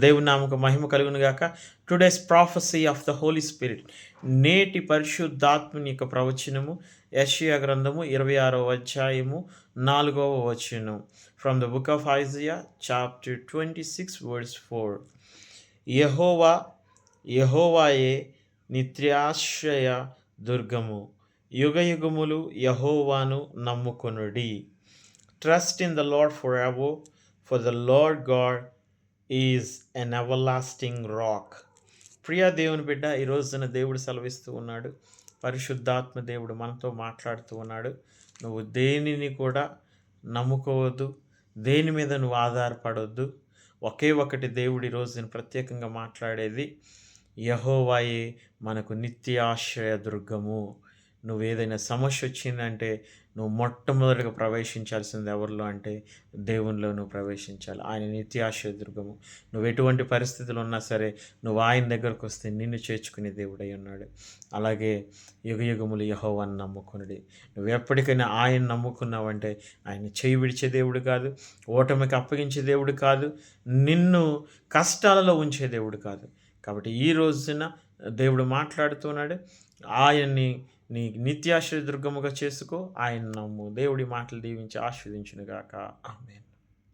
దేవుని నామకు మహిమ కలుగును గాక. Today's prophecy of the holy spirit, నేటి పరిశుద్ధాత్మని యొక్క ప్రవచనము యెషయా గ్రంథము 26వ అధ్యాయము 4వ వచనం. From the book of Isaiah chapter 26 verse 4. యెహోవాయే నిత్యాశ్రయ దుర్గము, యుగయుగములు యెహోవాను నమ్ముకొనుడి. Trust in the Lord for ever, for the Lord God is an everlasting rock. ప్రియా దేవుని బిడ్డ, ఈ రోజున దేవుడు సెలవిస్తూ ఉన్నాడు, పరిశుద్ధాత్మ దేవుడు మనతో మాట్లాడుతూ ఉన్నాడు. నువ్వు దేనిని కూడా నమ్ముకోవద్దు, దేని మీద నువ్వు ఆధారపడవద్దు. ఒకే ఒకటి దేవుడు ఈ రోజున ప్రత్యేకంగా మాట్లాడేది, యెహోవాయే మనకు నిత్య ఆశ్రయ దుర్గము. నువ్వు ఏదైనా సమస్య వచ్చిందంటే నువ్వు మొట్టమొదటిగా ప్రవేశించాల్సింది ఎవరిలో అంటే దేవునిలో నువ్వు ప్రవేశించాలి. ఆయన నిత్యాశ్రయ దుర్గము. నువ్వు ఎటువంటి పరిస్థితులు ఉన్నా సరే నువ్వు ఆయన దగ్గరకు వస్తే నిన్ను చేర్చుకునే దేవుడై ఉన్నాడు. అలాగే యుగయుగములు యెహోవాను నమ్ముకునుడి. నువ్వు ఎప్పటికైనా ఆయన నమ్ముకున్నావంటే ఆయన చేయి విడిచే దేవుడు కాదు, ఓటమికి అప్పగించే దేవుడు కాదు, నిన్ను కష్టాలలో ఉంచే దేవుడు కాదు. కాబట్టి ఈ రోజున దేవుడు మాట్లాడుతున్నాడు, ఆయన్ని నీ నిత్యాశ్రయ దుర్గముగా చేసుకో, ఆయన నమ్ము. దేవుడి మాటలు దీవించి ఆశీర్వదించునుగాక. ఆమేన్.